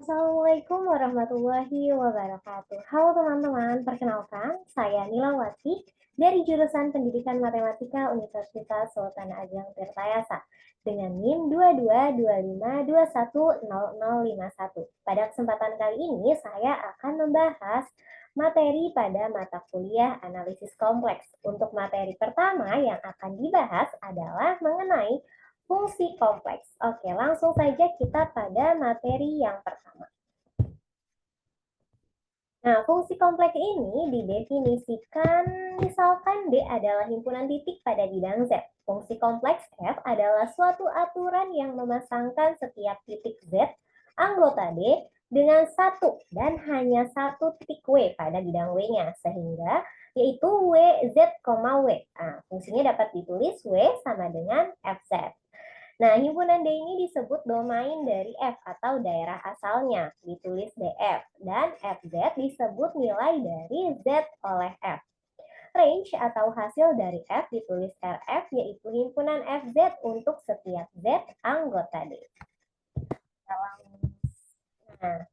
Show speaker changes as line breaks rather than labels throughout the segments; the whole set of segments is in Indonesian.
Assalamualaikum warahmatullahi wabarakatuh. Halo teman-teman, perkenalkan saya Nilawati dari jurusan Pendidikan Matematika Universitas Sultan Ageng Tirtayasa dengan NIM 2225210051. Pada kesempatan kali ini saya akan membahas materi pada mata kuliah analisis kompleks. Untuk materi pertama yang akan dibahas adalah mengenai fungsi kompleks. Oke, langsung saja kita pada materi yang pertama. Nah, fungsi kompleks ini didefinisikan misalkan D adalah himpunan titik pada bidang Z. Fungsi kompleks F adalah suatu aturan yang memasangkan setiap titik Z anggota D dengan satu dan hanya satu titik W pada bidang W-nya, sehingga yaitu W, Z, W. Nah, fungsinya dapat ditulis W sama dengan FZ. Nah, himpunan D ini disebut domain dari F atau daerah asalnya, ditulis DF, dan FZ disebut nilai dari Z oleh F. Range atau hasil dari F ditulis RF, yaitu himpunan FZ untuk setiap Z anggota D. Nah,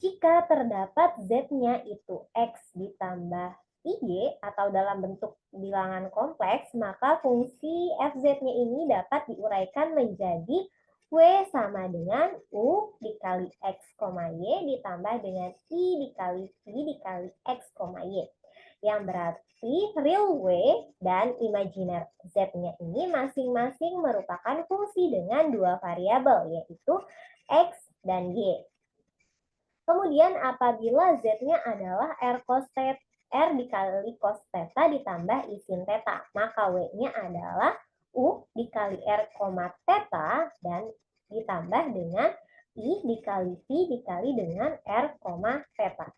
jika terdapat Z-nya itu X ditambah Y atau dalam bentuk bilangan kompleks, maka fungsi FZ-nya ini dapat diuraikan menjadi W sama dengan U dikali X, Y ditambah dengan I dikali V dikali X, Y. Yang berarti real W dan imajiner Z-nya ini masing-masing merupakan fungsi dengan dua variabel, yaitu X dan Y. Kemudian apabila Z-nya adalah R cos theta, R dikali cos theta ditambah I sin theta, maka W-nya adalah U dikali R, theta dan ditambah dengan I dikali V dikali dengan R, theta.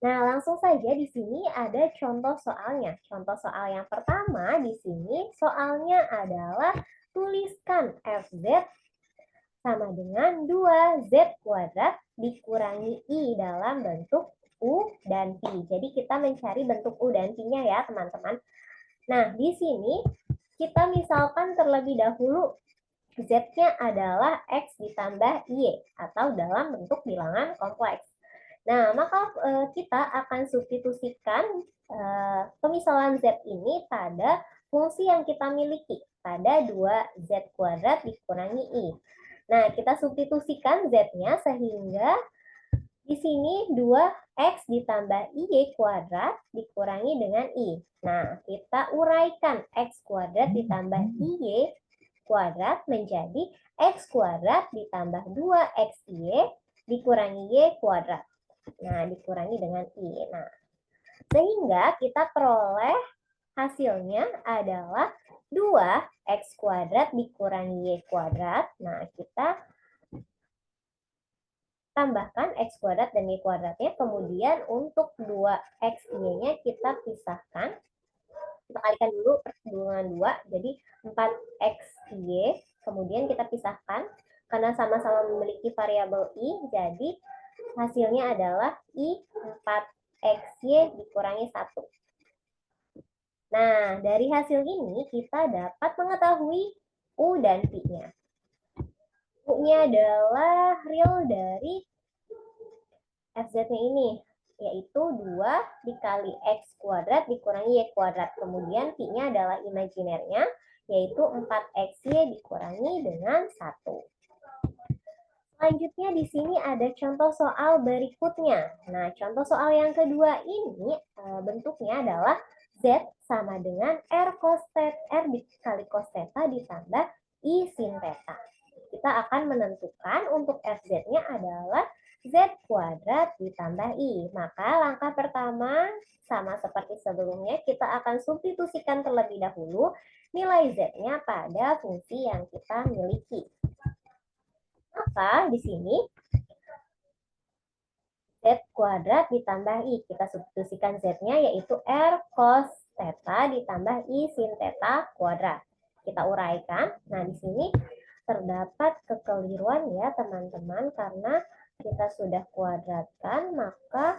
Nah, langsung saja di sini ada contoh soalnya. Contoh soal yang pertama di sini soalnya adalah tuliskan FZ sama dengan 2Z kuadrat dikurangi I dalam bentuk U dan P. Jadi kita mencari bentuk U dan P-nya ya teman-teman. Nah, di sini kita misalkan terlebih dahulu Z-nya adalah X ditambah Y atau dalam bentuk bilangan kompleks. Nah, maka kita akan substitusikan pemisalan Z ini pada fungsi yang kita miliki, pada 2Z kuadrat dikurangi I. Nah, kita substitusikan Z-nya sehingga di sini 2X ditambah Y kuadrat dikurangi dengan I. Nah, kita uraikan X kuadrat ditambah Y kuadrat menjadi X kuadrat ditambah 2XY dikurangi Y kuadrat. Nah, dikurangi dengan I. Nah, sehingga kita peroleh hasilnya adalah 2X kuadrat dikurangi Y kuadrat. Nah, kita tambahkan X kuadrat dan Y kuadratnya. Kemudian untuk 2XY-nya kita pisahkan. Kita kalikan dulu dengan 2. Jadi 4XY. Kemudian kita pisahkan. Karena sama-sama memiliki variabel I. Jadi hasilnya adalah I 4XY dikurangi 1. Nah, dari hasil ini kita dapat mengetahui U dan P-nya. U-nya adalah real dari FZ-nya ini, yaitu 2 dikali X kuadrat dikurangi Y kuadrat. Kemudian P-nya adalah imajinernya, yaitu 4XY dikurangi dengan 1. Selanjutnya di sini ada contoh soal berikutnya. Nah, contoh soal yang kedua ini bentuknya adalah Z sama dengan R cos theta, R dikali cos theta ditambah I sin theta. Kita akan menentukan untuk FZ-nya adalah Z kuadrat ditambah I. Maka langkah pertama sama seperti sebelumnya, kita akan substitusikan terlebih dahulu nilai Z-nya pada fungsi yang kita miliki. Maka di sini Z kuadrat ditambah I. Kita substitusikan Z-nya yaitu R cos theta ditambah I sin theta kuadrat. Kita uraikan. Nah, di sini terdapat kekeliruan ya teman-teman, karena kita sudah kuadratkan, maka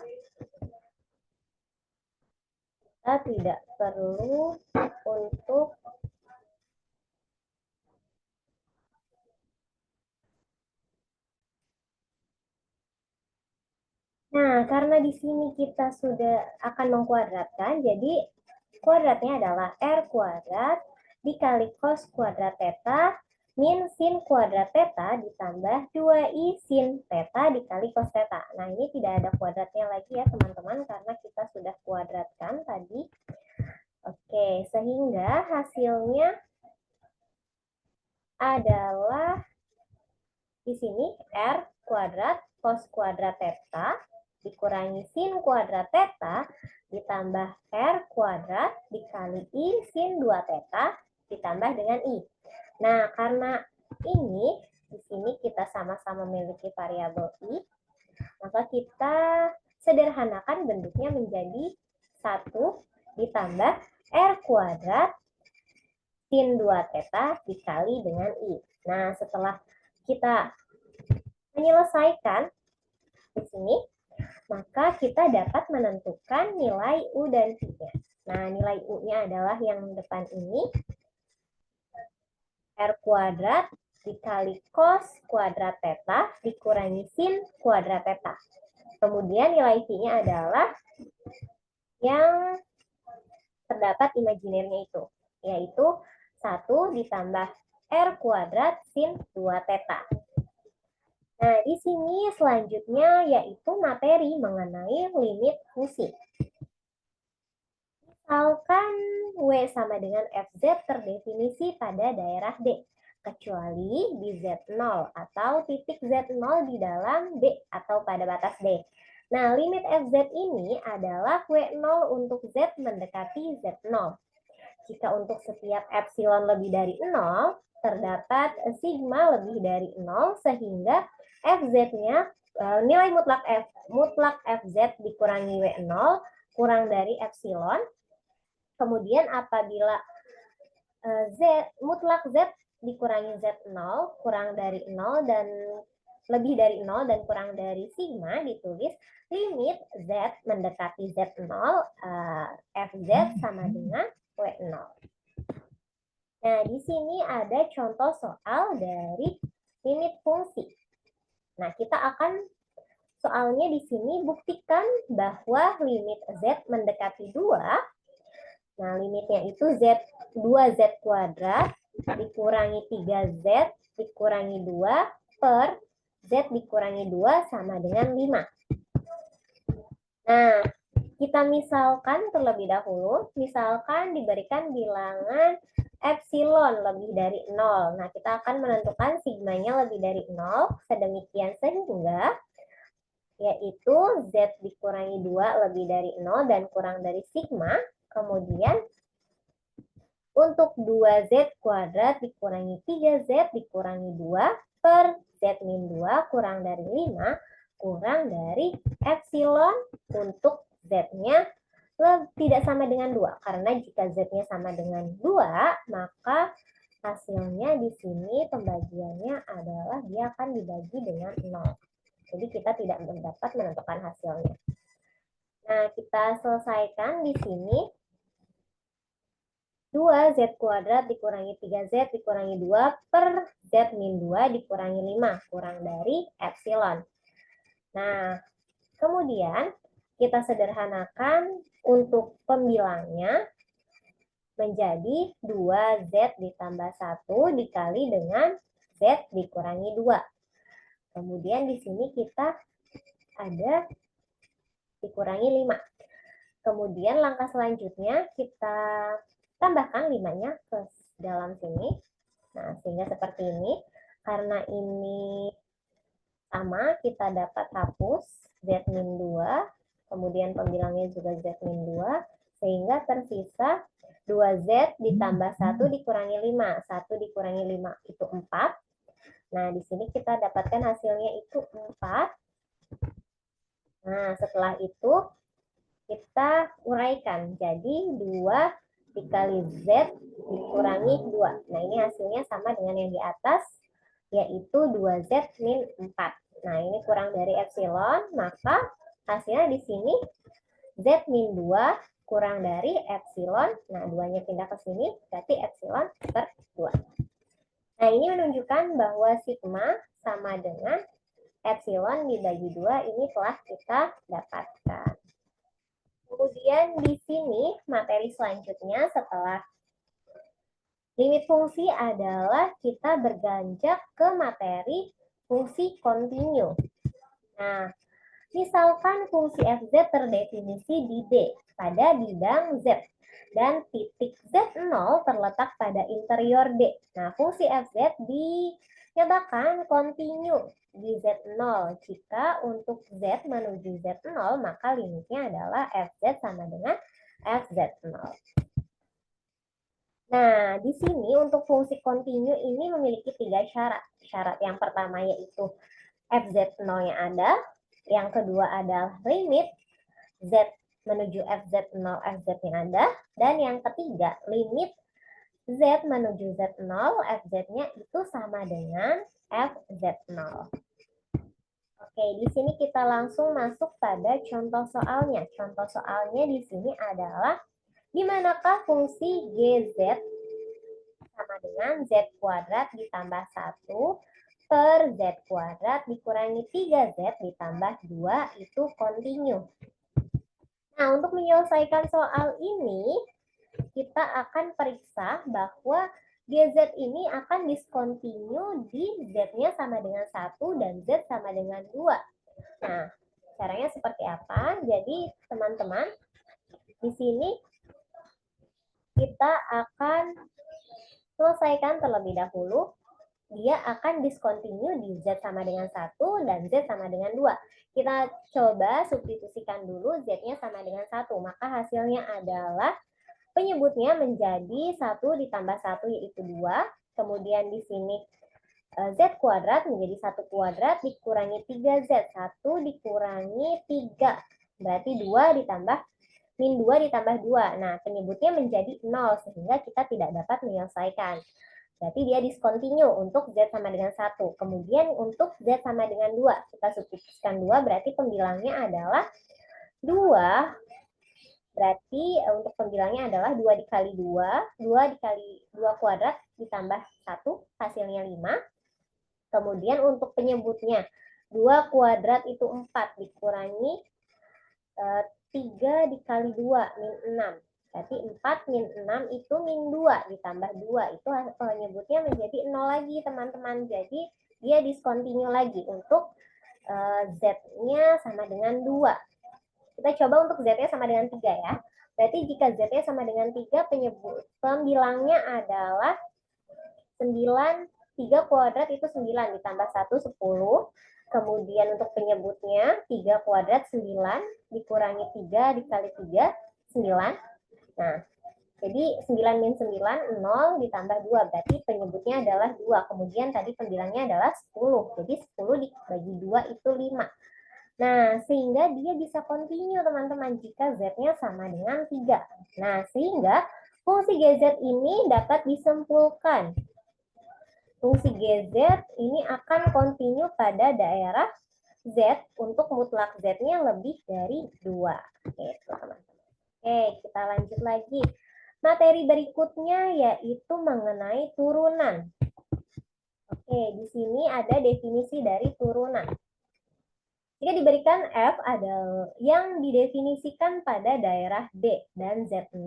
kita tidak perlu untuk Nah, karena di sini kita sudah akan mengkuadratkan, jadi kuadratnya adalah R kuadrat dikali cos kuadrat theta min sin kuadrat theta ditambah 2i sin theta dikali cos theta. Nah, ini tidak ada kuadratnya lagi ya teman-teman, karena kita sudah kuadratkan tadi. Oke, sehingga hasilnya adalah di sini R kuadrat cos kuadrat theta dikurangi sin kuadrat theta ditambah R kuadrat dikali I sin 2 theta ditambah dengan I. Nah, karena ini di sini kita sama-sama memiliki variabel I, maka kita sederhanakan bentuknya menjadi 1 ditambah R kuadrat sin 2 theta dikali dengan I. Nah, setelah kita menyelesaikan di sini, maka kita dapat menentukan nilai U dan V-nya. Nah, nilai U-nya adalah yang depan ini, R kuadrat dikali cos kuadrat theta dikurangi sin kuadrat theta. Kemudian nilai V-nya adalah yang terdapat imajinernya itu, yaitu 1 ditambah R kuadrat sin 2 theta. Nah, di sini selanjutnya yaitu materi mengenai limit fungsi. Misalkan W sama dengan FZ terdefinisi pada daerah D, kecuali di Z0 atau titik Z0 di dalam D atau pada batas D. Nah, limit FZ ini adalah W0 untuk Z mendekati Z0. Jika untuk setiap epsilon lebih dari 0, terdapat sigma lebih dari 0, sehingga FZ-nya, nilai mutlak FZ dikurangi W0 kurang dari epsilon. Kemudian apabila mutlak Z dikurangi Z0 kurang dari 0 dan lebih dari 0 dan kurang dari sigma, ditulis limit Z mendekati Z0, FZ sama dengan W0. Nah, di sini ada contoh soal dari limit fungsi. Nah, kita akan soalnya di sini buktikan bahwa limit Z mendekati 2. Nah, limitnya itu 2Z kuadrat dikurangi 3Z dikurangi 2 per Z dikurangi 2 sama dengan 5. Nah, kita misalkan terlebih dahulu, misalkan diberikan bilangan epsilon lebih dari 0. Nah, kita akan menentukan sigmanya lebih dari 0, sedemikian sehingga yaitu Z dikurangi 2 lebih dari 0 dan kurang dari sigma. Kemudian untuk 2Z kuadrat dikurangi 3Z dikurangi 2 per Z min 2 kurang dari 5 kurang dari epsilon untuk Z-nya tidak sama dengan 2. Karena jika Z-nya sama dengan 2, maka hasilnya di sini pembagiannya adalah dia akan dibagi dengan 0. Jadi kita tidak dapat menentukan hasilnya. Nah, kita selesaikan di sini. 2Z kuadrat dikurangi 3Z dikurangi 2 per Z min 2 dikurangi 5 kurang dari epsilon. Nah, kemudian kita sederhanakan untuk pembilangnya menjadi 2Z ditambah 1 dikali dengan Z dikurangi 2. Kemudian di sini kita ada dikurangi 5. Kemudian langkah selanjutnya kita tambahkan 5-nya ke dalam sini. Nah, sehingga seperti ini. Karena ini sama, kita dapat hapus Z min 2. Kemudian pembilangnya juga Z min 2. Sehingga tersisa 2Z ditambah 1 dikurangi 5. 1 dikurangi 5 itu 4. Nah, di sini kita dapatkan hasilnya itu 4. Nah, setelah itu kita uraikan. Jadi 2 dikali Z dikurangi 2. Nah, ini hasilnya sama dengan yang di atas, yaitu 2Z min 4. Nah, ini kurang dari epsilon, maka hasilnya di sini Z min 2 kurang dari epsilon. Nah, 2-nya pindah ke sini, berarti epsilon per 2. Nah, ini menunjukkan bahwa sigma sama dengan epsilon dibagi 2 ini telah kita dapatkan. Kemudian di sini materi selanjutnya setelah limit fungsi adalah kita berganjak ke materi fungsi kontinu. Nah, misalkan fungsi fz terdefinisi di D pada bidang Z dan titik Z0 terletak pada interior D. Nah, fungsi fz dinyatakan kontinu di Z0. Jika untuk Z menuju Z0, maka limitnya adalah fz sama dengan fz0. Nah, di sini untuk fungsi kontinu ini memiliki 3 syarat. Syarat yang pertama yaitu fz0-nya ada, yang kedua adalah limit z menuju fz0 fz-nya ada, dan yang ketiga limit z menuju z0 fz-nya itu sama dengan fz0. Oke, di sini kita langsung masuk pada contoh soalnya. Contoh soalnya di sini adalah di manakah fungsi gz sama dengan z kuadrat ditambah 1 per z kuadrat dikurangi 3z ditambah 2 itu kontinu. Nah, untuk menyelesaikan soal ini, kita akan periksa bahwa gz ini akan diskontinu di z-nya sama dengan 1 dan z sama dengan 2. Nah, caranya seperti apa? Jadi, teman-teman, di sini kita akan selesaikan terlebih dahulu. Dia akan diskontinu di z sama dengan 1 dan z sama dengan 2. Kita coba substitusikan dulu z-nya sama dengan 1. Maka hasilnya adalah penyebutnya menjadi 1 ditambah 1 yaitu 2. Kemudian di sini z kuadrat menjadi 1 kuadrat dikurangi 3z. 1 dikurangi 3. Berarti 2 ditambah min 2 ditambah 2. Nah, penyebutnya menjadi 0 sehingga kita tidak dapat menyelesaikan. Berarti dia diskontinu untuk z sama dengan 1. Kemudian untuk z sama dengan 2. Kita substitusikan 2 berarti pembilangnya adalah 2. Berarti untuk pembilangnya adalah 2 dikali 2. 2 dikali 2 kuadrat ditambah 1. Hasilnya 5. Kemudian untuk penyebutnya 2 kuadrat itu 4 dikurangi 3 dikali 2 min 6. Berarti 4 min 6 itu min 2 ditambah 2. Itu penyebutnya menjadi 0 lagi teman-teman. Jadi dia diskontinu lagi untuk z-nya sama dengan 2. Kita coba untuk z-nya sama dengan 3 ya. Berarti jika z-nya sama dengan 3, pembilangnya adalah 9. 3 kuadrat itu 9 ditambah 1, 10. Kemudian untuk penyebutnya 3 kuadrat 9 dikurangi 3 dikali 3, 9. Nah, jadi 9 min 9, 0 ditambah 2. Berarti penyebutnya adalah 2. Kemudian tadi pembilangnya adalah 10. Jadi 10 dibagi 2 itu 5. Nah, sehingga dia bisa kontinu teman-teman jika z-nya sama dengan 3. Nah, sehingga fungsi gz ini dapat disimpulkan. Fungsi gz ini akan kontinu pada daerah z untuk mutlak z-nya lebih dari 2. Oke, teman-teman. Oke, kita lanjut lagi. Materi berikutnya yaitu mengenai turunan. Oke, di sini ada definisi dari turunan. Jika diberikan f adalah yang didefinisikan pada daerah D dan Z0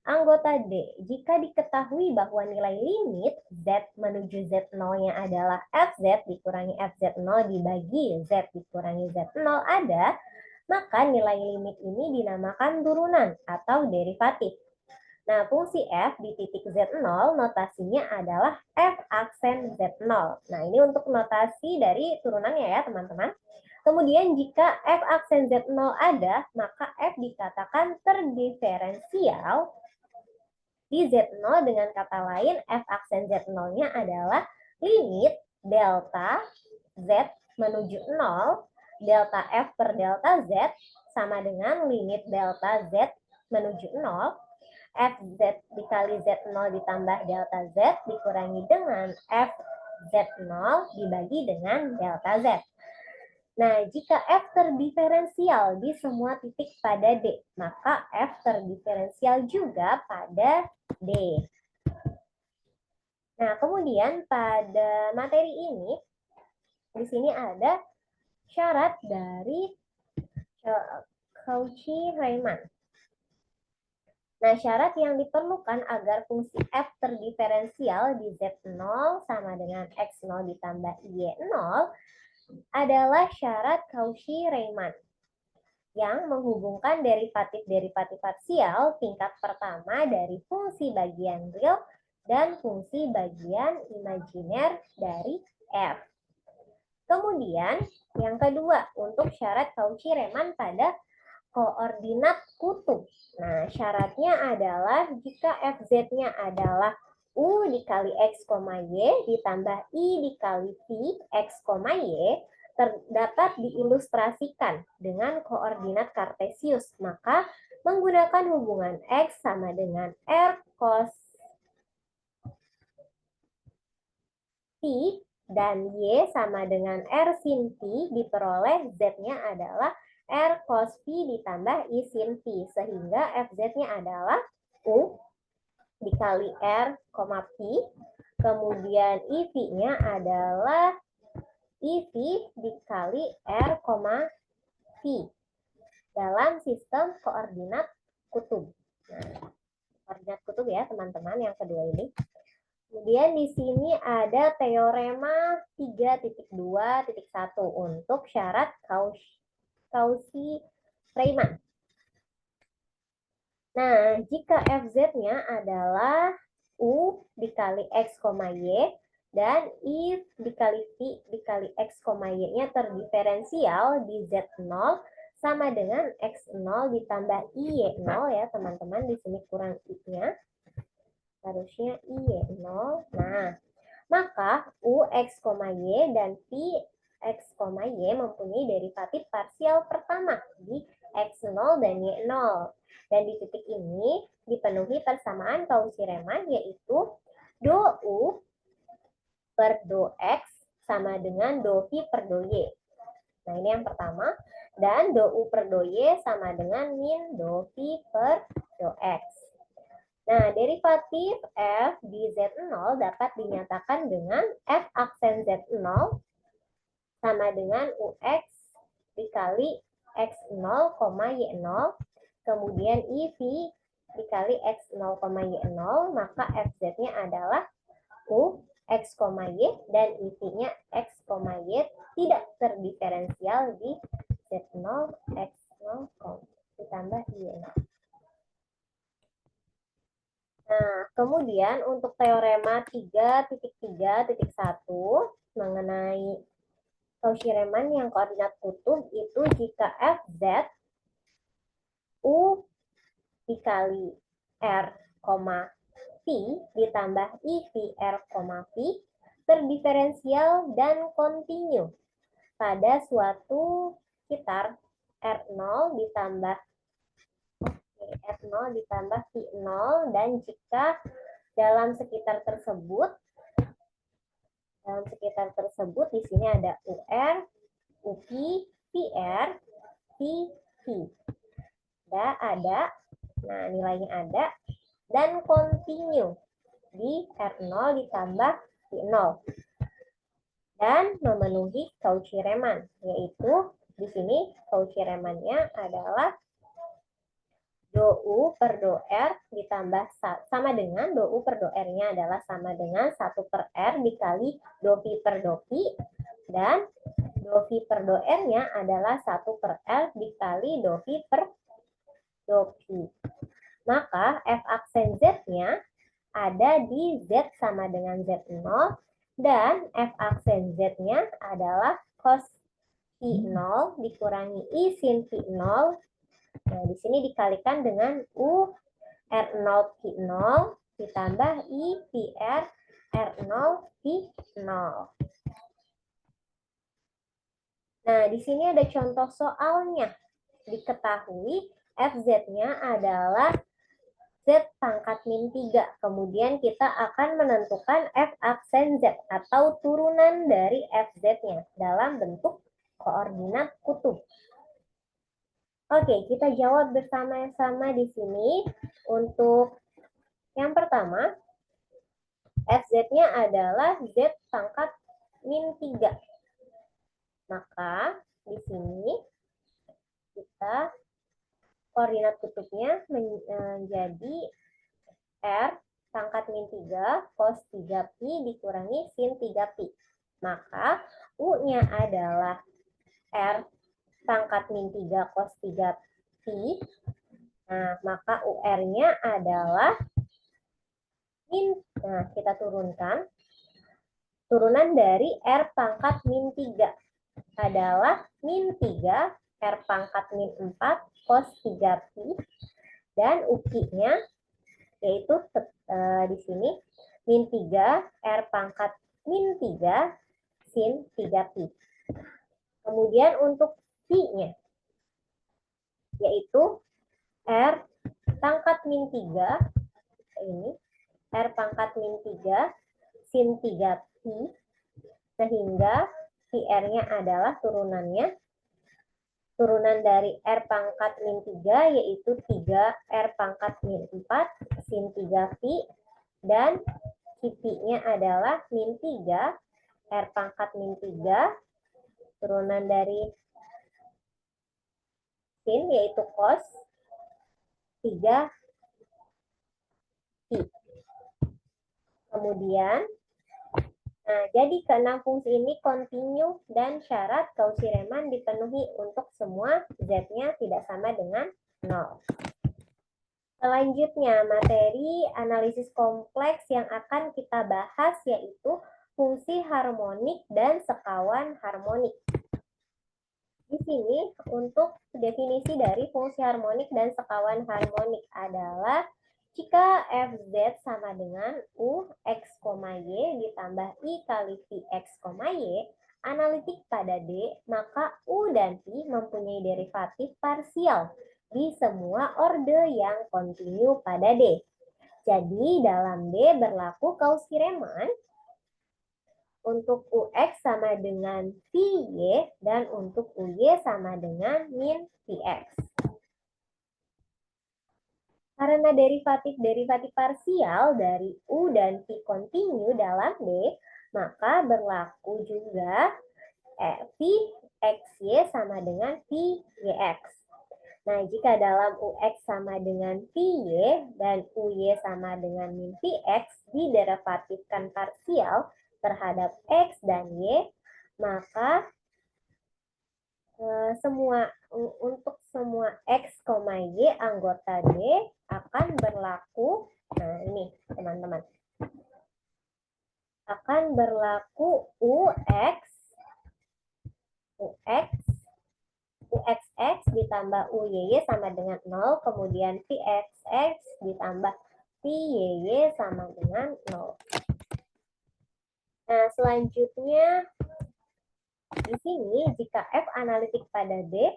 anggota D. Jika diketahui bahwa nilai limit Z menuju Z0-nya adalah Fz dikurangi Fz0 dibagi Z dikurangi Z0 ada, maka nilai limit ini dinamakan turunan atau derivatif. Nah, fungsi f di titik Z0 notasinya adalah f aksen Z0. Nah, ini untuk notasi dari turunannya ya, teman-teman. Kemudian jika f aksen Z0 ada, maka f dikatakan terdiferensial di Z0 dengan kata lain f aksen Z0-nya adalah limit delta Z menuju 0, delta f per delta Z sama dengan limit delta Z menuju 0, Fz dikali Z0 ditambah delta Z dikurangi dengan Fz0 dibagi dengan delta Z. Nah, jika F terdiferensial di semua titik pada D, maka F terdiferensial juga pada D. Nah, kemudian pada materi ini, di sini ada syarat dari Cauchy-Riemann. Nah, syarat yang diperlukan agar fungsi f terdiferensial di Z0 sama dengan X0 ditambah Y0 adalah syarat Cauchy-Riemann yang menghubungkan derivatif-derivatif parsial tingkat pertama dari fungsi bagian real dan fungsi bagian imajiner dari f. Kemudian, yang kedua, untuk syarat Cauchy-Riemann pada koordinat kutub. Nah, syaratnya adalah jika fz-nya adalah u dikali x, y ditambah i dikali v x, y dapat diilustrasikan dengan koordinat kartesius. Maka menggunakan hubungan x sama dengan r cos t dan y sama dengan r sin t, diperoleh z-nya adalah R cos P ditambah I sin P, sehingga FZ-nya adalah U dikali R, P, kemudian IV-nya adalah IV dikali R, P dalam sistem koordinat kutub. Nah, koordinat kutub ya teman-teman yang kedua ini. Kemudian di sini ada teorema 3.2.1 untuk syarat Cauchy-Riemann. Nah, jika fz-nya adalah u dikali x, y dan i dikali v dikali x, y-nya terdiferensial di z0 sama dengan x0 ditambah y0 ya teman-teman, di sini kurang i-nya. Harusnya y0. Nah, maka u x, y dan v x, y mempunyai derivatif parsial pertama di x0 dan y0. Dan di titik ini dipenuhi persamaan Cauchy-Riemann, yaitu do u per do x sama dengan do v per do y. Nah, ini yang pertama. Dan do u per do y sama dengan min do v per do x. Nah, derivatif f di Z0 dapat dinyatakan dengan f aksen Z0 sama dengan ux dikali x0, y0, kemudian IV dikali x0, y0, maka fz-nya adalah u, x, y, dan IV-nya x, y tidak terdiferensial di Z0, x0, ditambah y0. Nah, kemudian untuk teorema 3.3.1 mengenai Cauchy-Riemann yang koordinat kutub itu jika fz u dikali r, p ditambah iv r, p terdiferensial dan kontinu pada suatu sekitar r0 ditambah f0 ditambah v0, dan jika dalam sekitar tersebut di sini ada UR, UP, PR, PP. Ada, nah nilainya ada, dan continue di R0 ditambah V0. Dan memenuhi Cauchy-Riemann, yaitu di sini Cauchy-Riemann-nya adalah do U per do R ditambah sama dengan do U per do R-nya adalah sama dengan 1 per R dikali do V per do P, dan do V per do R-nya adalah 1 per R dikali do V per do P. Maka F aksen Z-nya ada di Z sama dengan Z0, dan F aksen Z-nya adalah cos P0 dikurangi I sin P0. Nah, di sini dikalikan dengan U R0 P0 ditambah I PR R0 P0. Nah, di sini ada contoh soalnya. Diketahui FZ-nya adalah Z pangkat min 3. Kemudian kita akan menentukan F aksen Z atau turunan dari FZ-nya dalam bentuk koordinat kutub. Oke, kita jawab bersama-sama di sini. Untuk yang pertama, FZ-nya adalah Z pangkat min 3. Maka sini kita koordinat kutubnya menjadi R pangkat min 3 cos 3pi dikurangi sin 3pi. Maka U-nya adalah R pangkat min 3 cos 3pi. Nah, maka UR-nya adalah min. Nah, kita turunkan. Turunan dari R pangkat min 3 adalah min 3 R pangkat min 4 cos 3pi. Dan UQ-nya yaitu di sini min 3 R pangkat min 3 sin 3pi. Kemudian untuk Pi-nya yaitu R pangkat min 3 ini R pangkat min 3 sin 3pi, sehingga PR-nya adalah turunan dari R pangkat min 3 yaitu 3 R pangkat min 4 sin 3pi, dan Pi-nya adalah min 3 R pangkat min 3 turunan dari sin yaitu cos 3pi. Kemudian, jadi keenam fungsi ini kontinu dan syarat Cauchy-Riemann dipenuhi untuk semua Z-nya tidak sama dengan 0. Selanjutnya, materi analisis kompleks yang akan kita bahas yaitu fungsi harmonik dan sekawan harmonik. Di sini untuk definisi dari fungsi harmonik dan sekawan harmonik adalah jika Fz sama dengan U X, Y ditambah I kali V X, Y analitik pada D, maka U dan Pi mempunyai derivatif parsial di semua orde yang kontinu pada D. Jadi dalam D berlaku Cauchy-Riemann untuk UX sama dengan VY dan untuk UY sama dengan min VX. Karena derivatif parsial dari U dan P kontinu dalam D, maka berlaku juga Vxy sama dengan Vyx. Nah, jika dalam Ux sama dengan Vy dan Uy sama dengan min Vx diderivatifkan parsial terhadap X dan Y, maka untuk semua X, Y anggota D akan berlaku, nah ini teman-teman, akan berlaku UXX ditambah UYY sama dengan 0, kemudian VXX ditambah VYY sama dengan 0. Nah, selanjutnya di sini jika F analitik pada D,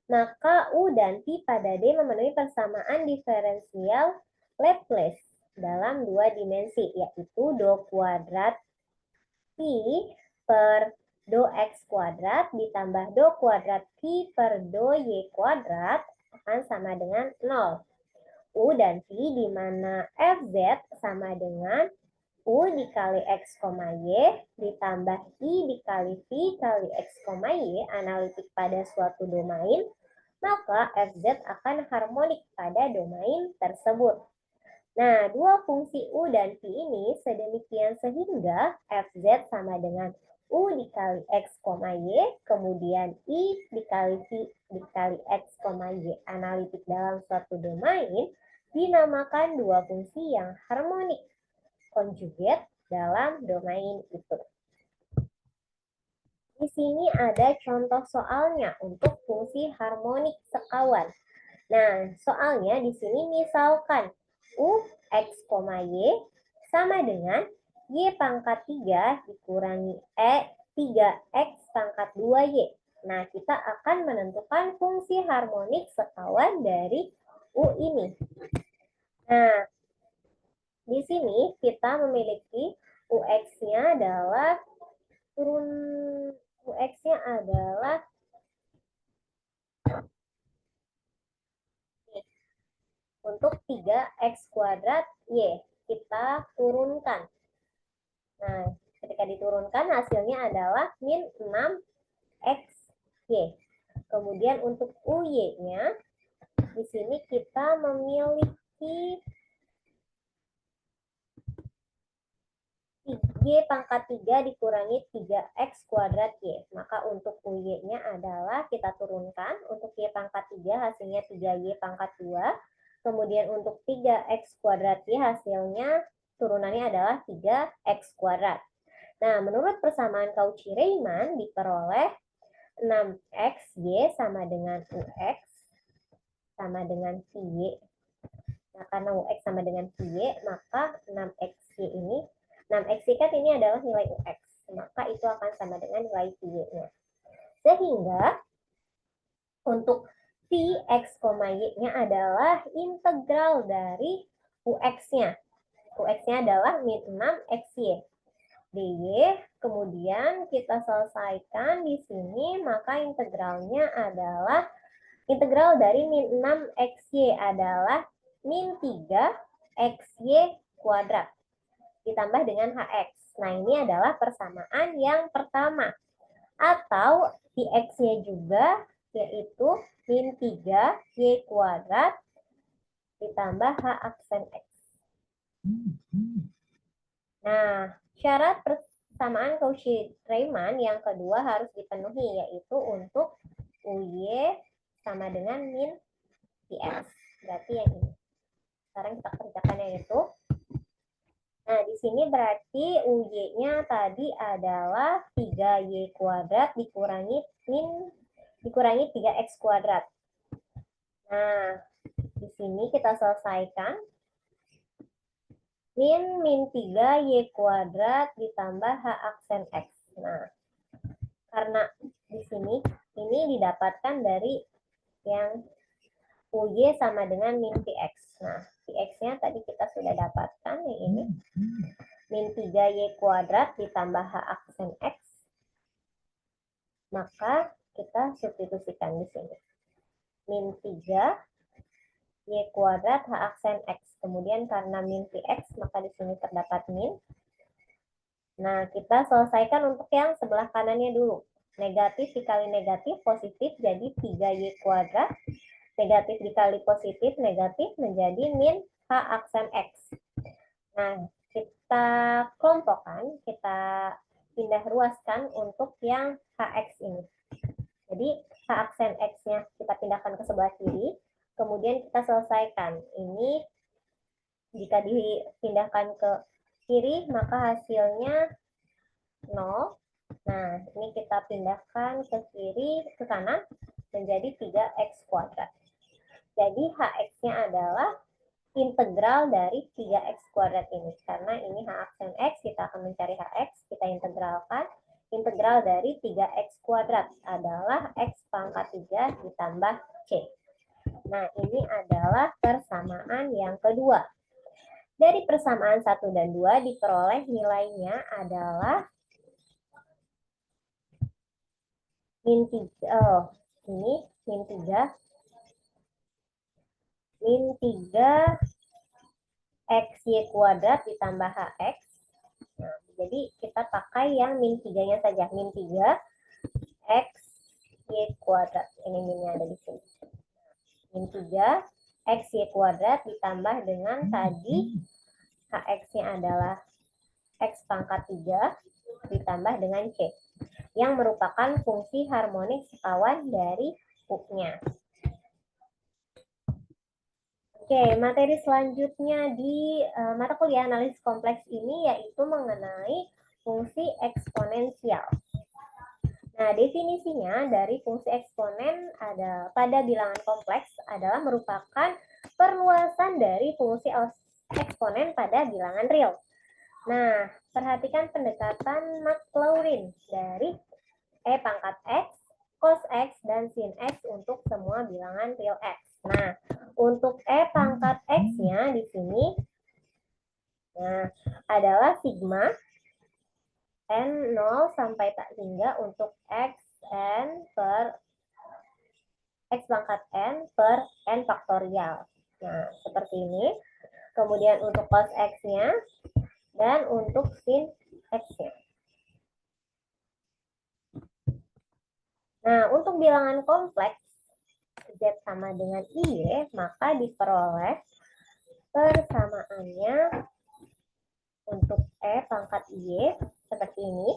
maka U dan P pada D memenuhi persamaan diferensial Laplace dalam dua dimensi, yaitu do kuadrat P per do X kuadrat ditambah do kuadrat P per do Y kuadrat akan sama dengan 0. U dan P di mana Fz sama dengan U dikali X, Y ditambah I dikali V kali X, Y analitik pada suatu domain, maka Fz akan harmonik pada domain tersebut. Nah, dua fungsi U dan P ini sedemikian sehingga Fz sama dengan U dikali X, Y, kemudian I dikali V dikali X, Y analitik dalam suatu domain dinamakan dua fungsi yang harmonik konjugat dalam domain itu. Di sini ada contoh soalnya untuk fungsi harmonik sekawan. Nah, soalnya di sini misalkan U X, Y sama dengan Y pangkat 3 dikurangi 3X pangkat 2Y. Nah, kita akan menentukan fungsi harmonik sekawan dari U ini. Nah, di sini kita memiliki UX-nya adalah untuk 3X kuadrat Y. Kita turunkan. Nah, ketika diturunkan hasilnya adalah min 6XY. Kemudian untuk UY-nya, di sini kita memiliki Y pangkat 3 dikurangi 3X kuadrat Y. Maka untuk UY-nya adalah kita turunkan. Untuk Y pangkat 3 hasilnya 3Y pangkat 2. Kemudian untuk 3X kuadrat Y hasilnya turunannya adalah 3X kuadrat. Nah, menurut persamaan Cauchy-Riemann diperoleh 6X Y sama dengan UX sama dengan Y. Nah, karena UX sama dengan Y, maka 6XY ini, 6XY kan ini adalah nilai UX. Maka itu akan sama dengan nilai Y-nya. Sehingga untuk Vx, Y-nya adalah integral dari UX-nya. UX-nya adalah min 6XY. dy, kemudian kita selesaikan di sini, maka integralnya adalah integral dari min 6xy adalah min 3xy kuadrat ditambah dengan hx. Nah, ini adalah persamaan yang pertama. Atau dx-nya juga yaitu min 3y kuadrat ditambah h aksen x. Nah, syarat persamaan Cauchy-Riemann yang kedua harus dipenuhi, yaitu untuk UY sama dengan min Px. Berarti yang ini. Sekarang kita kerjakan yang itu. Nah, di sini berarti UY-nya tadi adalah 3Y kuadrat dikurangi 3X kuadrat. Nah, di sini kita selesaikan. Min 3Y kuadrat ditambah H aksen X. Nah, karena di sini ini didapatkan dari yang UY sama dengan min Px. Nah, Px-nya tadi kita sudah dapatkan yang ini. Min 3Y kuadrat ditambah H aksen X. Maka kita substitusikan di sini. Min 3Y kuadrat H aksen X. Kemudian karena min Px, maka di sini terdapat min. Nah, kita selesaikan untuk yang sebelah kanannya dulu. Negatif dikali negatif, positif, jadi 3Y kuadrat. Negatif dikali positif, negatif, menjadi min H aksen X. Nah, kita kelompokkan, kita pindah ruaskan untuk yang HX ini. Jadi, H aksen X-nya kita pindahkan ke sebelah kiri, kemudian kita selesaikan. Ini jika dipindahkan ke kiri, maka hasilnya 0. Nah, ini kita pindahkan ke kiri, ke kanan, menjadi 3X kuadrat. Jadi, HX-nya adalah integral dari 3X kuadrat ini. Karena ini H aksen X, kita akan mencari HX, kita integralkan. Integral dari 3X kuadrat adalah X pangkat 3 ditambah C. Nah, ini adalah persamaan yang kedua. Dari persamaan 1 dan 2 diperoleh nilainya adalah min 3, ini min 3 XY kuadrat ditambah HX. Nah, jadi kita pakai yang min 3-nya saja. Min 3 XY kuadrat. Ini minnya ada di sini. Min 3 XY kuadrat ditambah dengan tadi HX-nya adalah X pangkat 3 ditambah dengan C. Yang merupakan fungsi harmonik sekawan dari U-nya. Oke, materi selanjutnya di mata kuliah analisis kompleks ini yaitu mengenai fungsi eksponensial. Nah, definisinya dari fungsi eksponen pada bilangan kompleks adalah merupakan perluasan dari fungsi eksponen pada bilangan real. Nah, perhatikan pendekatan Maclaurin dari E pangkat X, cos X, dan sin X untuk semua bilangan real X. Nah, untuk E pangkat X-nya di sini adalah sigma N 0 sampai tak hingga untuk Xn per X pangkat N per N faktorial. Nah, seperti ini. Kemudian untuk cos X-nya dan untuk sin X-nya. Nah, untuk bilangan kompleks Z sama dengan IY, maka diperoleh persamaannya untuk E pangkat Y seperti ini.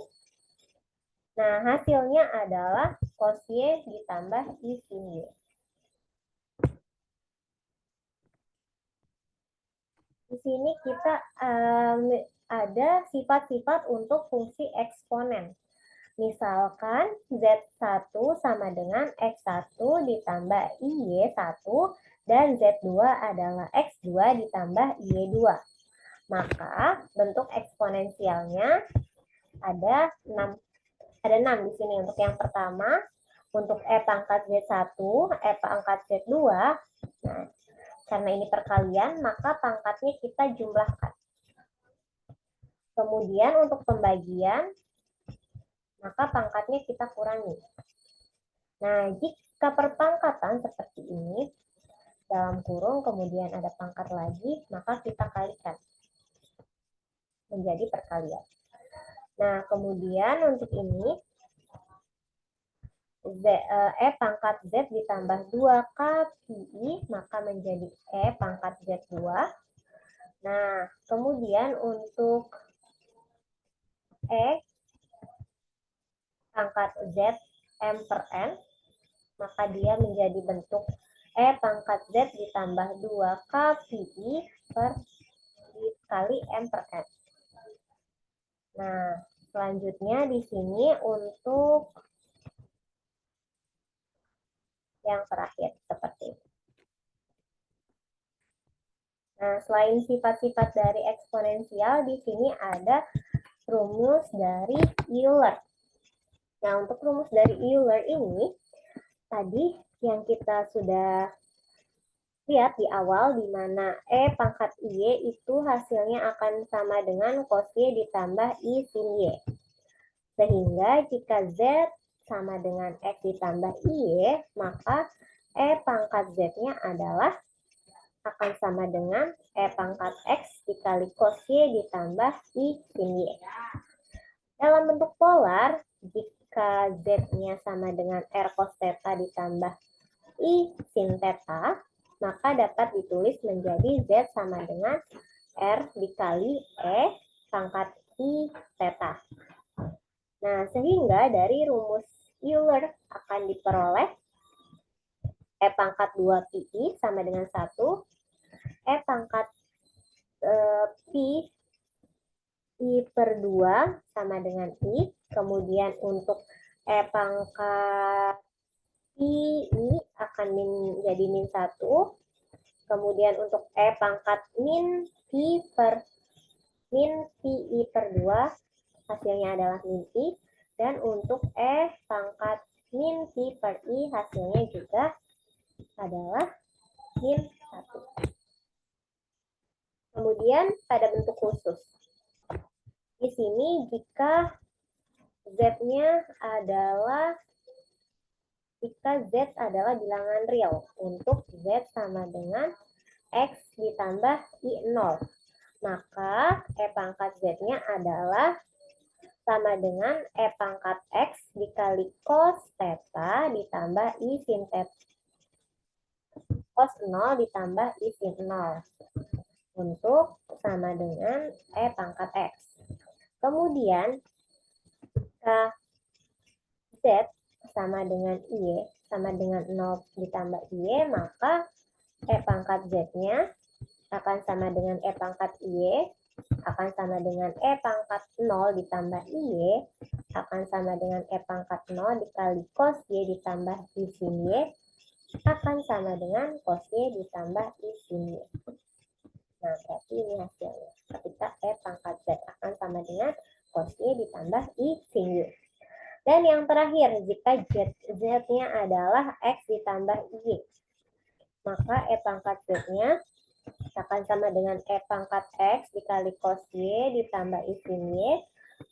Nah, hasilnya adalah cos Y ditambah I sin Y. Di sini kita ada sifat-sifat untuk fungsi eksponen. Misalkan Z1 sama dengan X1 ditambah IY1 dan Z2 adalah X2 ditambah Y2. Maka bentuk eksponensialnya ada 6 di sini. Untuk yang pertama, untuk E pangkat Z1, E pangkat Z2, nah, karena ini perkalian, maka pangkatnya kita jumlahkan. Kemudian untuk pembagian, maka pangkatnya kita kurangi. Nah, jika perpangkatan seperti ini, dalam kurung kemudian ada pangkat lagi, maka kita kalikan menjadi perkalian. Nah, kemudian untuk ini, E pangkat Z ditambah 2K PI, maka menjadi E pangkat Z2. Nah, kemudian untuk E pangkat Z M per N, maka dia menjadi bentuk E pangkat Z ditambah 2K PI per dikali M per N. Nah, selanjutnya di sini untuk yang terakhir seperti ini. Nah, selain sifat-sifat dari eksponensial, di sini ada rumus dari Euler. Nah, untuk rumus dari Euler ini, tadi yang kita sudah lihat di awal, di mana E pangkat Y itu hasilnya akan sama dengan cos Y ditambah I sin Y. Sehingga jika Z sama dengan X ditambah Y, maka E pangkat Z-nya adalah akan sama dengan E pangkat X dikali cos Y ditambah I sin Y. Dalam bentuk polar, jika Z-nya sama dengan R cos theta ditambah I sin theta, maka dapat ditulis menjadi Z sama dengan R dikali E pangkat I theta. Nah, sehingga dari rumus Euler akan diperoleh E pangkat 2 PI sama dengan 1, E pangkat Pi I per 2 sama dengan I, kemudian untuk E pangkat Pi akan menjadi min 1, kemudian untuk E pangkat min Pi I per 2, hasilnya adalah min Pi, dan untuk E pangkat min Pi per I hasilnya juga adalah min 1. Kemudian pada bentuk khusus. Di sini jika Z-nya adalah bilangan real untuk Z sama dengan X ditambah I0, maka E pangkat Z-nya adalah sama dengan E pangkat X dikali cos theta ditambah I sin theta. Cos 0 ditambah I sin 0 untuk sama dengan E pangkat X. Kemudian jika Z sama dengan Y sama dengan 0 ditambah Y, maka E pangkat Z-nya akan sama dengan E pangkat Y, akan sama dengan E pangkat 0 ditambah Y, akan sama dengan E pangkat 0 dikali cos Y ditambah I sin Y, akan sama dengan cos Y ditambah I sin Y. Nah, berarti ini hasilnya. Ketika E pangkat Z akan sama dengan cos Y ditambah I sin Y. Dan yang terakhir, jika Z-nya adalah X ditambah Y, maka E pangkat Z-nya akan sama dengan E pangkat X dikali cos Y ditambah I sin Y,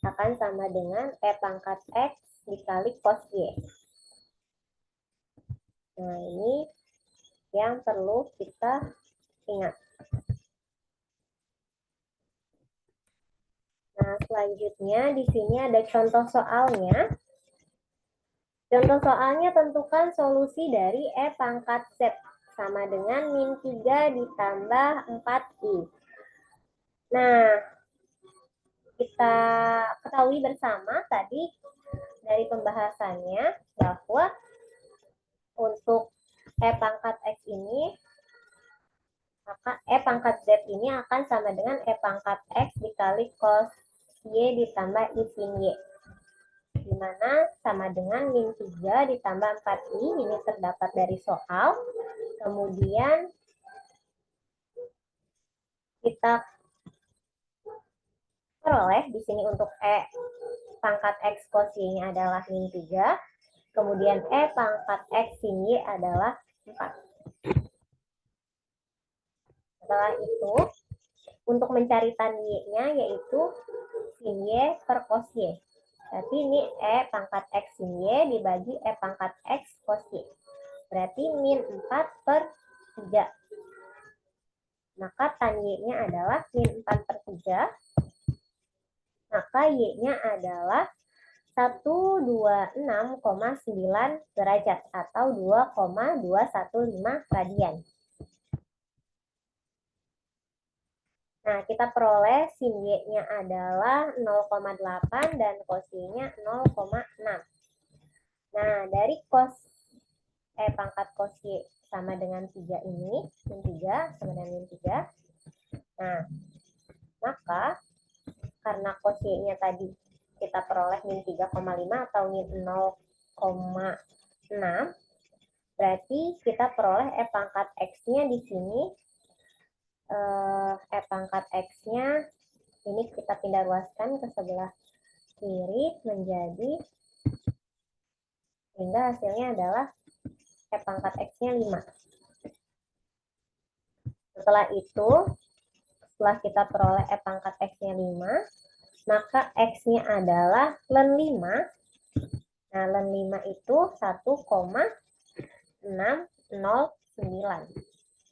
akan sama dengan E pangkat X dikali cos Y. Nah, ini yang perlu kita ingat. Nah, selanjutnya di sini ada contoh soalnya. Contoh soalnya, tentukan solusi dari E pangkat Z sama dengan min 3 ditambah 4I. Nah, kita ketahui bersama tadi dari pembahasannya bahwa untuk E pangkat X ini, maka E pangkat Z ini akan sama dengan E pangkat X dikali cos Y ditambah I sin Y. Di mana sama dengan min 3 ditambah 4I, ini terdapat dari soal. Kemudian kita peroleh di sini untuk E pangkat X cos Y-nya adalah min 3, kemudian E pangkat X sin Y adalah 4. Setelah itu, untuk mencari tan Y-nya yaitu sin Y per cos Y. Berarti ini E pangkat X sin Y dibagi E pangkat X cos Y. Berarti min 4 per 3. Maka tan Y-nya adalah min 4 per 3. Maka Y-nya adalah 126,9 derajat atau 2,215 radian. Nah, kita peroleh sin Y-nya adalah 0,8 dan cos Y-nya 0,6. Nah, dari cos pangkat cos Y sama dengan 3 ini, min 3 sama dengan min 3. Nah, maka karena cos Y-nya tadi kita peroleh min 3,5 atau min 0,6, berarti kita peroleh E pangkat X-nya di sini. E pangkat X-nya ini kita pindah ruaskan ke sebelah kiri menjadi, sehingga hasilnya adalah E pangkat X-nya 5. Setelah itu, setelah kita peroleh E pangkat X-nya 5, maka X-nya adalah len 5. Nah, len 5 itu 1,609.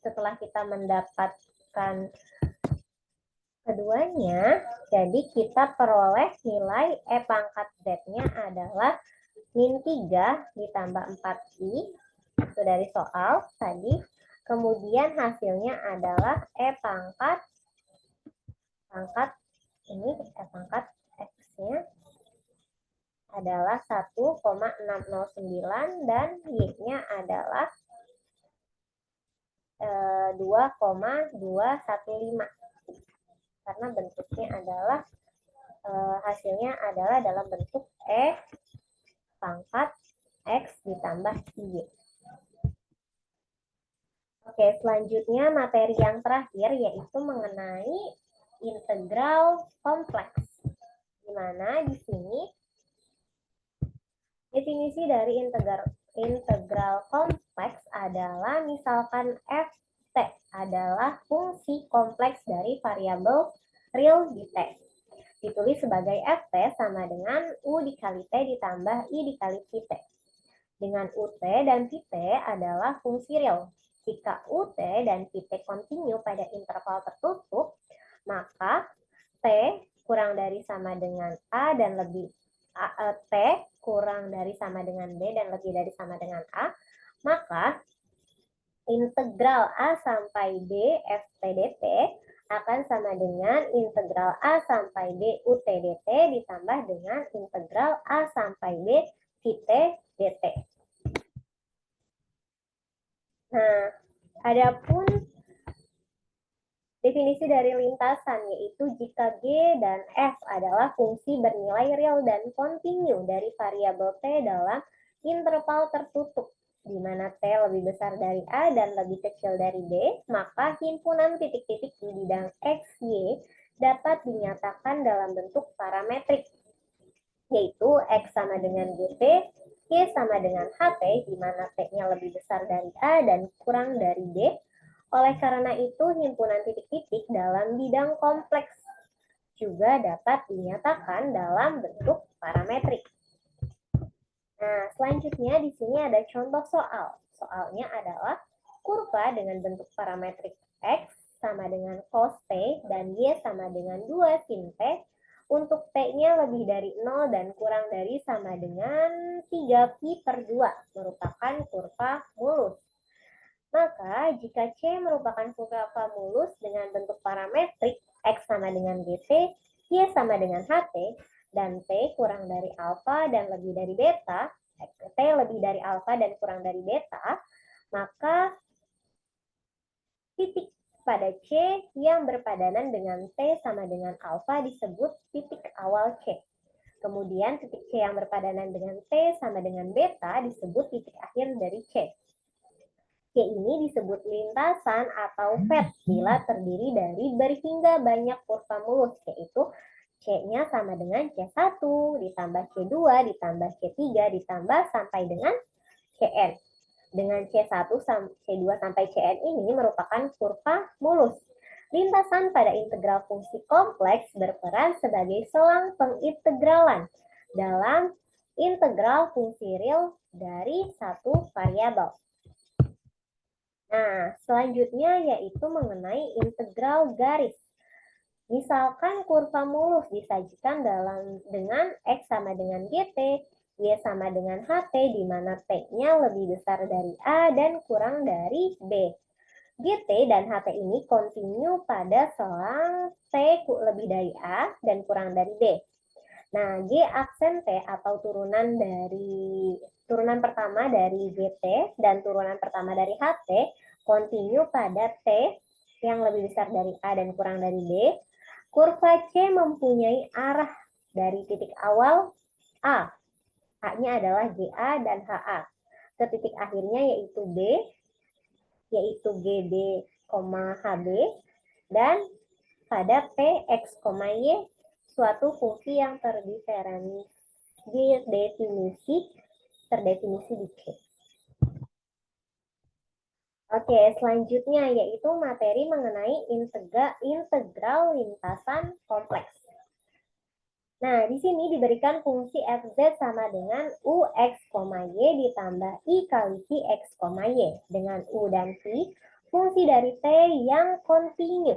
Setelah kita mendapatkan keduanya, jadi kita peroleh nilai E pangkat Z-nya adalah min 3 ditambah 4I, itu dari soal tadi. Kemudian hasilnya adalah E pangkat ini E pangkat X-nya adalah 1,609 dan Y-nya adalah 2,215, karena bentuknya adalah hasilnya adalah dalam bentuk E pangkat X ditambah Y. Oke, selanjutnya materi yang terakhir yaitu mengenai integral kompleks. Di mana di sini definisi dari integral kompleks adalah misalkan Ft adalah fungsi kompleks dari variabel real di T. Ditulis sebagai Ft sama dengan U dikali T ditambah I dikali Vt. Dengan Ut dan Vt adalah fungsi real. Jika Ut dan Vt kontinu pada interval tertutup, maka T kurang dari sama dengan A dan lebih T kurang dari sama dengan B dan lebih dari sama dengan A, maka integral A sampai B Ft dt akan sama dengan integral A sampai B Ut dt ditambah dengan integral A sampai B Vt dt. Nah, adapun definisi dari lintasan yaitu jika G dan F adalah fungsi bernilai real dan kontinu dari variabel T dalam interval tertutup, di mana T lebih besar dari A dan lebih kecil dari B, maka himpunan titik-titik di bidang X, Y dapat dinyatakan dalam bentuk parametrik, yaitu X sama dengan GT, Y sama dengan HT, di mana T-nya lebih besar dari A dan kurang dari B. Oleh karena itu, himpunan titik-titik dalam bidang kompleks juga dapat dinyatakan dalam bentuk parametrik. Nah, selanjutnya di sini ada contoh soal. Soalnya adalah kurva dengan bentuk parametrik X sama dengan cos T dan Y sama dengan 2 sin T Untuk T-nya lebih dari 0 dan kurang dari sama dengan 3pi/2 merupakan kurva mulus. Maka jika C merupakan kurva mulus dengan bentuk parametrik X sama dengan GT, Y sama dengan HT, dan T kurang dari alfa dan lebih dari beta, T lebih dari alfa dan kurang dari beta, maka titik pada C yang berpadanan dengan T sama dengan alfa disebut titik awal C. Kemudian titik C yang berpadanan dengan T sama dengan beta disebut titik akhir dari C. C ini disebut lintasan atau pet bila terdiri dari berhingga banyak kurva mulus, yaitu C-nya sama dengan C1 ditambah C2 ditambah C3 ditambah sampai dengan Cn. Dengan C1, C2 sampai Cn ini merupakan kurva mulus. Lintasan pada integral fungsi kompleks berperan sebagai selang pengintegralan dalam integral fungsi real dari satu variabel. Nah, selanjutnya yaitu mengenai integral garis. Misalkan kurva mulus disajikan dengan X sama dengan GT, Y sama dengan HT, di mana T-nya lebih besar dari A dan kurang dari B. GT dan HT ini kontinu pada selang T lebih dari A dan kurang dari B. Nah, G aksen T atau turunan pertama dari GT dan turunan pertama dari HT kontinu pada T yang lebih besar dari A dan kurang dari B. Kurva C mempunyai arah dari titik awal A. A-nya adalah GA dan HA. Ke titik akhirnya yaitu B, yaitu GB, HB, dan pada P, X, Y, suatu fungsi yang terdefinisi di C. Oke, selanjutnya yaitu materi mengenai integral lintasan kompleks. Nah, di sini diberikan fungsi fz sama dengan ux, y ditambah i kali pi x, y. Dengan u dan pi, fungsi dari t yang kontinu.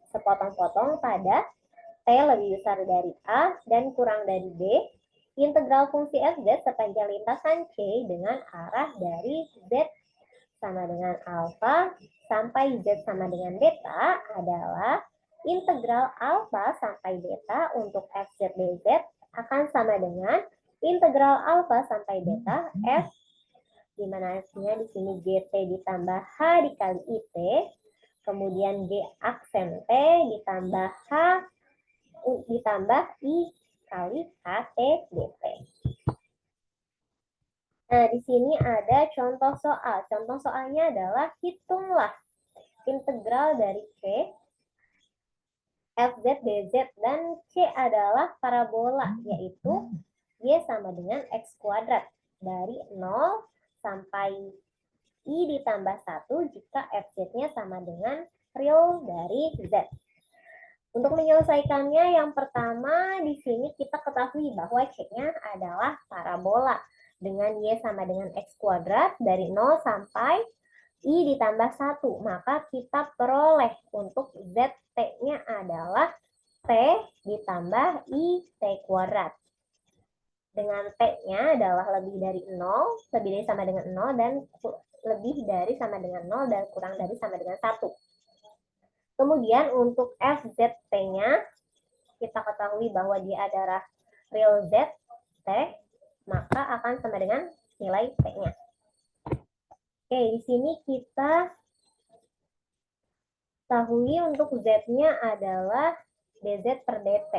Sepotong-potong pada t lebih besar dari a dan kurang dari b. Integral fungsi fz sepanjang lintasan c dengan arah dari z sama dengan alfa sampai z sama dengan beta adalah integral alfa sampai beta untuk fz dz akan sama dengan integral alfa sampai beta f, di mana f-nya di sini gt ditambah h dikali it, kemudian g aksen t ditambah h ditambah i kali ht dt. Nah, di sini ada contoh soal. Contoh soalnya adalah hitunglah integral dari C, fz, dz, dan C adalah parabola, yaitu Y sama dengan X kuadrat. Dari 0 sampai I ditambah 1 jika fz-nya sama dengan real dari Z. Untuk menyelesaikannya, yang pertama di sini kita ketahui bahwa C-nya adalah parabola. Dengan Y sama dengan X kuadrat dari 0 sampai I ditambah 1. Maka kita peroleh untuk ZT-nya adalah T ditambah I T kuadrat. Dengan T-nya adalah lebih dari 0, lebih dari sama dengan 0, dan lebih dari sama dengan 0, dan kurang dari sama dengan 1. Kemudian untuk FZT-nya, kita ketahui bahwa dia adalah real Z, T, maka akan sama dengan nilai T-nya. Oke, di sini kita ketahui untuk Z-nya adalah dz per dt.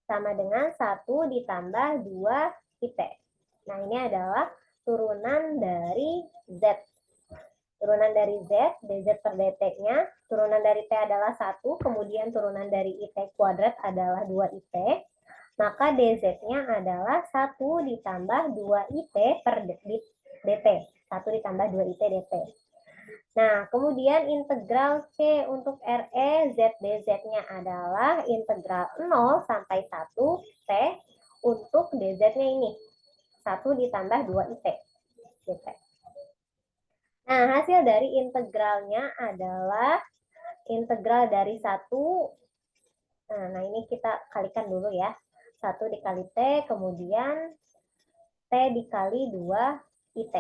Sama dengan 1 ditambah 2 IT. Nah, ini adalah turunan dari Z. Turunan dari Z, dz per dt-nya, turunan dari T adalah 1, kemudian turunan dari IT kuadrat adalah 2IT. Maka dz-nya adalah 1 ditambah 2IT per dt. 1 ditambah 2IT dt. Nah, kemudian integral C untuk RE Z dz-nya adalah integral 0 sampai 1 T untuk dz-nya ini. 1 ditambah 2IT dt. Nah, hasil dari integralnya adalah integral dari 1 Nah, ini kita kalikan dulu ya. 1 dikali T, kemudian T dikali 2 IT.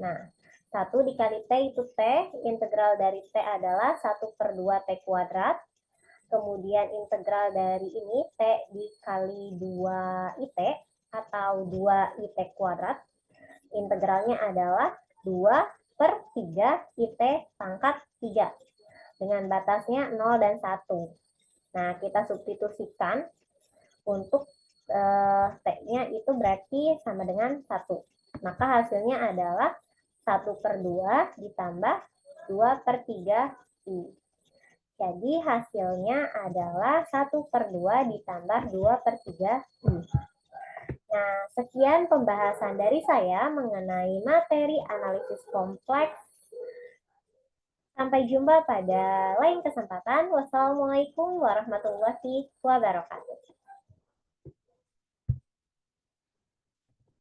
Nah, 1 dikali T itu T, integral dari T adalah 1/2 T kuadrat. Kemudian integral dari ini T dikali 2 IT atau 2 IT kuadrat. Integralnya adalah 2/3 IT pangkat 3. Dengan batasnya 0 dan 1. Nah, kita substitusikan untuk T-nya itu berarti sama dengan 1. Maka hasilnya adalah 1/2 ditambah 2/3 I. Jadi hasilnya adalah 1/2 ditambah 2/3 I. Nah, sekian pembahasan dari saya mengenai materi analisis kompleks. Sampai jumpa pada lain kesempatan. Wassalamualaikum warahmatullahi wabarakatuh.